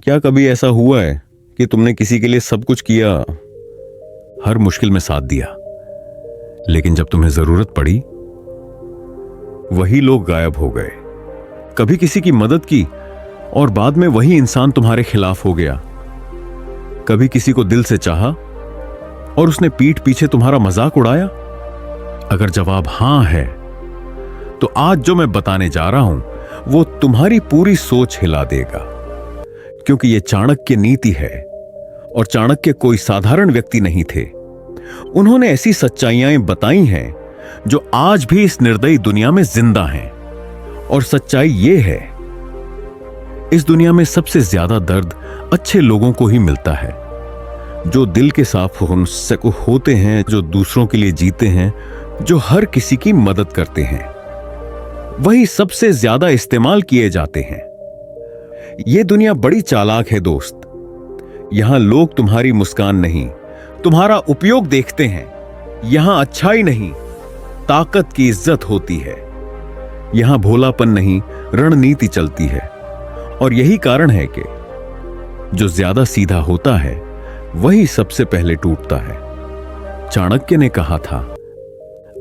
क्या कभी ऐसा हुआ है कि तुमने किसी के लिए सब कुछ किया, हर मुश्किल में साथ दिया, लेकिन जब तुम्हें जरूरत पड़ी वही लोग गायब हो गए? कभी किसी की मदद की और बाद में वही इंसान तुम्हारे खिलाफ हो गया? कभी किसी को दिल से चाहा और उसने पीठ पीछे तुम्हारा मजाक उड़ाया? अगर जवाब हां है तो आज जो मैं बताने जा रहा हूं वो तुम्हारी पूरी सोच हिला देगा, क्योंकि यह चाणक्य नीति है। और चाणक्य कोई साधारण व्यक्ति नहीं थे। उन्होंने ऐसी सच्चाइयां बताई हैं जो आज भी इस निर्दयी दुनिया में जिंदा हैं। और सच्चाई यह है, इस दुनिया में सबसे ज्यादा दर्द अच्छे लोगों को ही मिलता है, जो दिल के साफ होते हैं, जो दूसरों के लिए जीते हैं, जो हर किसी की मदद करते हैं। वही सबसे ज्यादा इस्तेमाल किए जाते हैं। यह दुनिया बड़ी चालाक है दोस्त। यहां लोग तुम्हारी मुस्कान नहीं, तुम्हारा उपयोग देखते हैं। यहां अच्छाई नहीं, ताकत की इज्जत होती है। यहां भोलापन नहीं, रणनीति चलती है। और यही कारण है कि जो ज्यादा सीधा होता है वही सबसे पहले टूटता है। चाणक्य ने कहा था,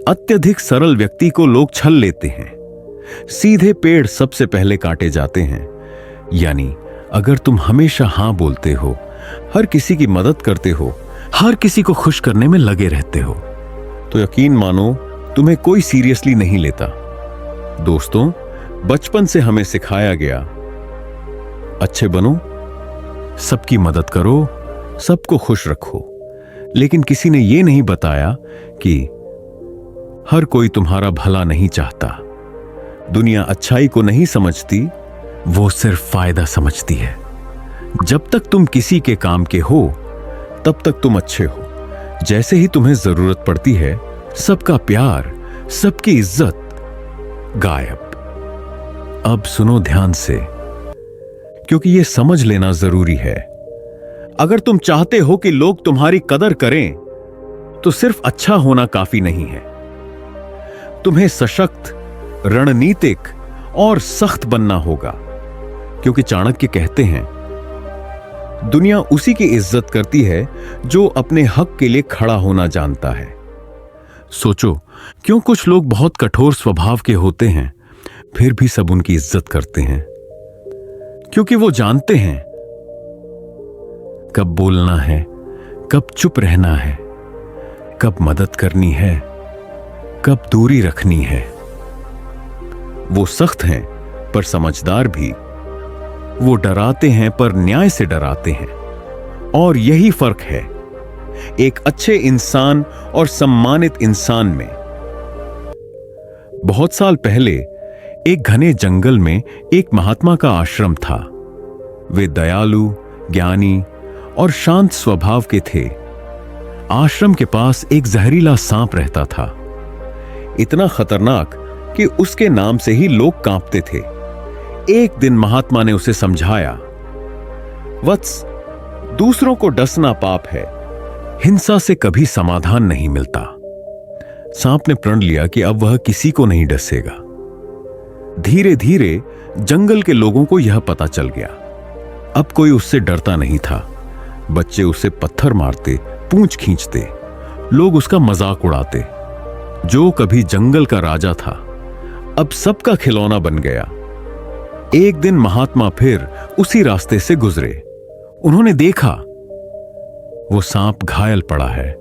अत्यधिक सरल व्यक्ति को लोग छल लेते हैं, सीधे पेड़ सबसे पहले काटे जाते हैं। यानी अगर तुम हमेशा हां बोलते हो, हर किसी की मदद करते हो, हर किसी को खुश करने में लगे रहते हो, तो यकीन मानो तुम्हें कोई सीरियसली नहीं लेता। दोस्तों, बचपन से हमें सिखाया गया, अच्छे बनो, सबकी मदद करो, सबको खुश रखो। लेकिन किसी ने यह नहीं बताया कि हर कोई तुम्हारा भला नहीं चाहता। दुनिया अच्छाई को नहीं समझती, वो सिर्फ फायदा समझती है। जब तक तुम किसी के काम के हो तब तक तुम अच्छे हो। जैसे ही तुम्हें जरूरत पड़ती है, सबका प्यार, सबकी इज्जत गायब। अब सुनो ध्यान से, क्योंकि यह समझ लेना जरूरी है। अगर तुम चाहते हो कि लोग तुम्हारी कदर करें तो सिर्फ अच्छा होना काफी नहीं है। तुम्हें सशक्त, रणनीतिक और सख्त बनना होगा, क्योंकि चाणक्य कहते हैं, दुनिया उसी की इज्जत करती है जो अपने हक के लिए खड़ा होना जानता है। सोचो, क्यों कुछ लोग बहुत कठोर स्वभाव के होते हैं फिर भी सब उनकी इज्जत करते हैं? क्योंकि वो जानते हैं कब बोलना है, कब चुप रहना है, कब मदद करनी है, कब दूरी रखनी है। वो सख्त हैं पर समझदार भी। वो डराते हैं पर न्याय से डराते हैं। और यही फर्क है एक अच्छे इंसान और सम्मानित इंसान में। बहुत साल पहले एक घने जंगल में एक महात्मा का आश्रम था। वे दयालु, ज्ञानी और शांत स्वभाव के थे। आश्रम के पास एक जहरीला सांप रहता था, इतना खतरनाक कि उसके नाम से ही लोग कांपते थे। एक दिन महात्मा ने उसे समझाया, वत्स, दूसरों को डसना पाप है, हिंसा से कभी समाधान नहीं मिलता। सांप ने प्रण लिया कि अब वह किसी को नहीं डसेगा। धीरे धीरे जंगल के लोगों को यह पता चल गया। अब कोई उससे डरता नहीं था। बच्चे उसे पत्थर मारते, पूंछ खींचते, लोग उसका मजाक उड़ाते। जो कभी जंगल का राजा था अब सबका खिलौना बन गया। एक दिन महात्मा फिर उसी रास्ते से गुजरे। उन्होंने देखा वो सांप घायल पड़ा है,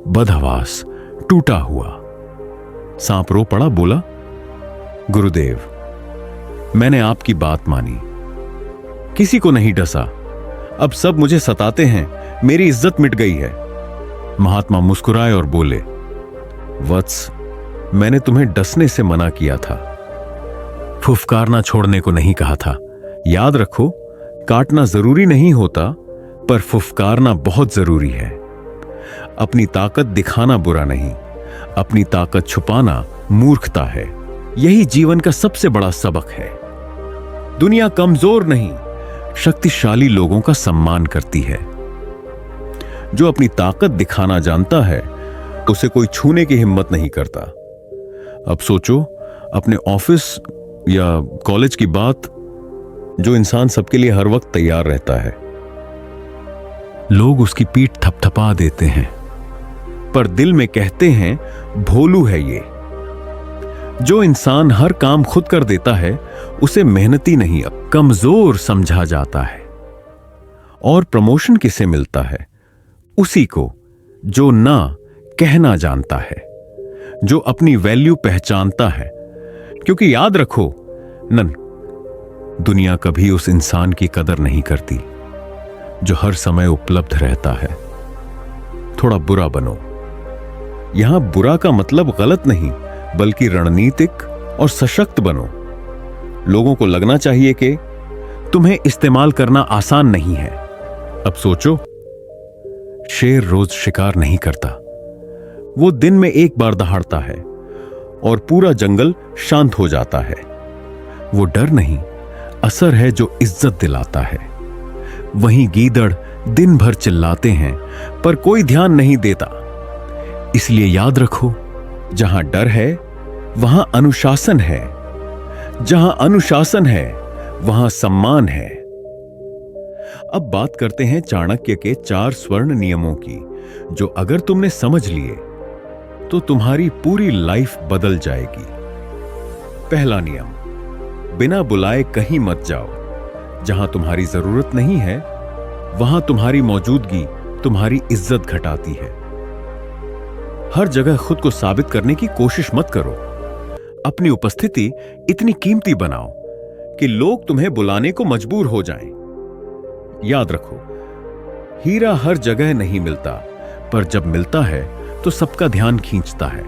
बदहवास, टूटा हुआ। सांप रो पड़ा, बोला, गुरुदेव, मैंने आपकी बात मानी, किसी को नहीं डसा, अब सब मुझे सताते हैं, मेरी इज्जत मिट गई है। महात्मा मुस्कुराए और बोले, वत्स, मैंने तुम्हें डसने से मना किया था, फुफकारना छोड़ने को नहीं कहा था। याद रखो, काटना जरूरी नहीं होता, पर फुफकारना बहुत जरूरी है। अपनी ताकत दिखाना बुरा नहीं, अपनी ताकत छुपाना मूर्खता है। यही जीवन का सबसे बड़ा सबक है। दुनिया कमजोर नहीं, शक्तिशाली लोगों का सम्मान करती है। जो अपनी ताकत दिखाना जानता है उसे कोई छूने की हिम्मत नहीं करता। अब सोचो, अपने ऑफिस या कॉलेज की बात जो इंसान सबके लिए हर वक्त तैयार रहता है। लोग उसकी पीठ थपथपा देते हैं, पर दिल में कहते हैं भोलू है ये। जो इंसान हर काम खुद कर देता है उसे मेहनती नहीं, कमजोर समझा जाता है। और प्रमोशन किसे मिलता है? उसी को जो ना कहना जानता है, जो अपनी वैल्यू पहचानता है। क्योंकि याद रखो नन, दुनिया कभी उस इंसान की कदर नहीं करती जो हर समय उपलब्ध रहता है। थोड़ा बुरा बनो। यहां बुरा का मतलब गलत नहीं, बल्कि रणनीतिक और सशक्त बनो। लोगों को लगना चाहिए कि तुम्हें इस्तेमाल करना आसान नहीं है। अब सोचो, शेर रोज शिकार नहीं करता, वो दिन में एक बार दहाड़ता है और पूरा जंगल शांत हो जाता है। वो डर नहीं, असर है जो इज्जत दिलाता है। वहीं गीदड़ दिन भर चिल्लाते हैं पर कोई ध्यान नहीं देता। इसलिए याद रखो, जहां डर है वहां अनुशासन है, जहां अनुशासन है वहां सम्मान है। अब बात करते हैं चाणक्य के 4 स्वर्ण नियमों की, जो अगर तुमने समझ लिए तो तुम्हारी पूरी लाइफ बदल जाएगी। पहला नियम, बिना बुलाए कहीं मत जाओ। जहां तुम्हारी जरूरत नहीं है वहां तुम्हारी मौजूदगी तुम्हारी इज्जत घटाती है। हर जगह खुद को साबित करने की कोशिश मत करो। अपनी उपस्थिति इतनी कीमती बनाओ कि लोग तुम्हें बुलाने को मजबूर हो जाएं। याद रखो, हीरा हर जगह नहीं मिलता, पर जब मिलता है तो सबका ध्यान खींचता है।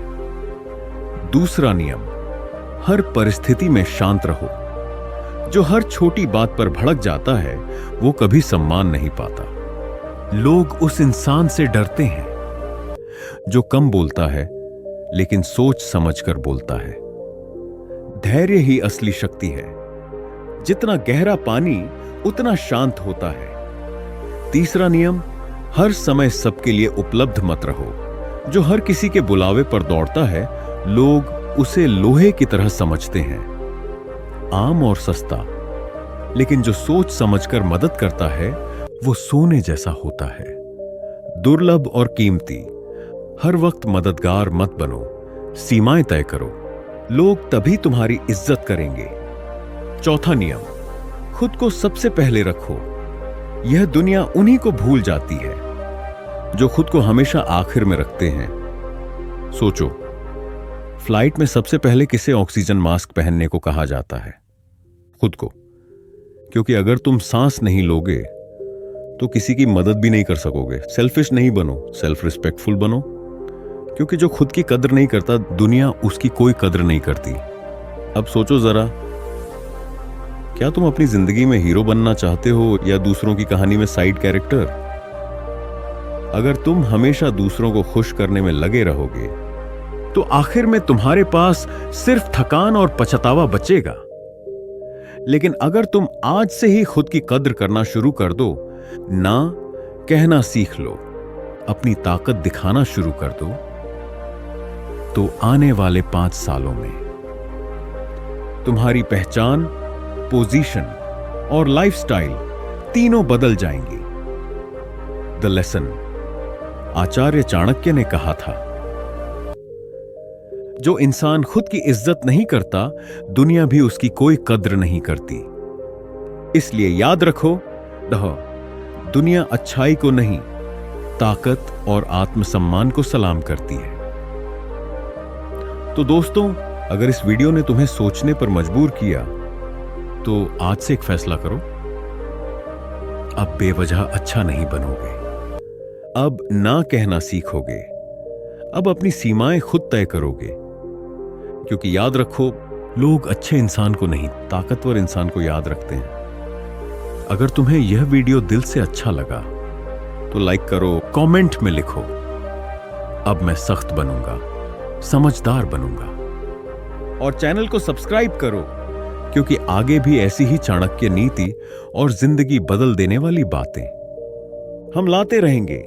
दूसरा नियम, हर परिस्थिति में शांत रहो। जो हर छोटी बात पर भड़क जाता है वो कभी सम्मान नहीं पाता। लोग उस इंसान से डरते हैं जो कम बोलता है लेकिन सोच समझकर बोलता है। धैर्य ही असली शक्ति है। जितना गहरा पानी उतना शांत होता है। तीसरा नियम, हर समय सबके लिए उपलब्ध मत रहो। जो हर किसी के बुलावे पर दौड़ता है लोग उसे लोहे की तरह समझते हैं, आम और सस्ता। लेकिन जो सोच समझकर मदद करता है वो सोने जैसा होता है, दुर्लभ और कीमती। हर वक्त मददगार मत बनो, सीमाएं तय करो। लोग तभी तुम्हारी इज्जत करेंगे। चौथा नियम, खुद को सबसे पहले रखो। यह दुनिया उन्हीं को भूल जाती है जो खुद को हमेशा आखिर में रखते हैं। सोचो, फ्लाइट में सबसे पहले किसे ऑक्सीजन मास्क पहनने को कहा जाता है? खुद को। क्योंकि अगर तुम सांस नहीं लोगे तो किसी की मदद भी नहीं कर सकोगे। सेल्फिश नहीं बनो, सेल्फ रिस्पेक्टफुल बनो। क्योंकि जो खुद की कदर नहीं करता, दुनिया उसकी कोई कदर नहीं करती। अब सोचो जरा, क्या तुम अपनी जिंदगी में हीरो बनना चाहते हो या दूसरों की कहानी में साइड कैरेक्टर? अगर तुम हमेशा दूसरों को खुश करने में लगे रहोगे तो आखिर में तुम्हारे पास सिर्फ थकान और पछतावा बचेगा। लेकिन अगर तुम आज से ही खुद की कद्र करना शुरू कर दो, ना कहना सीख लो, अपनी ताकत दिखाना शुरू कर दो, तो आने वाले 5 सालों में तुम्हारी पहचान, पोजीशन और लाइफस्टाइल तीनों बदल जाएंगी। द लेसन, आचार्य चाणक्य ने कहा था, जो इंसान खुद की इज्जत नहीं करता, दुनिया भी उसकी कोई कद्र नहीं करती। इसलिए याद रखो, दुनिया अच्छाई को नहीं, ताकत और आत्मसम्मान को सलाम करती है। तो दोस्तों, अगर इस वीडियो ने तुम्हें सोचने पर मजबूर किया तो आज से एक फैसला करो। अब बेवजह अच्छा नहीं बनोगे। अब ना कहना सीखोगे। अब अपनी सीमाएं खुद तय करोगे। क्योंकि याद रखो, लोग अच्छे इंसान को नहीं, ताकतवर इंसान को याद रखते हैं। अगर तुम्हें यह वीडियो दिल से अच्छा लगा तो लाइक करो, कमेंट में लिखो, अब मैं सख्त बनूंगा, समझदार बनूंगा। और चैनल को सब्सक्राइब करो, क्योंकि आगे भी ऐसी ही चाणक्य नीति और जिंदगी बदल देने वाली बातें हम लाते रहेंगे।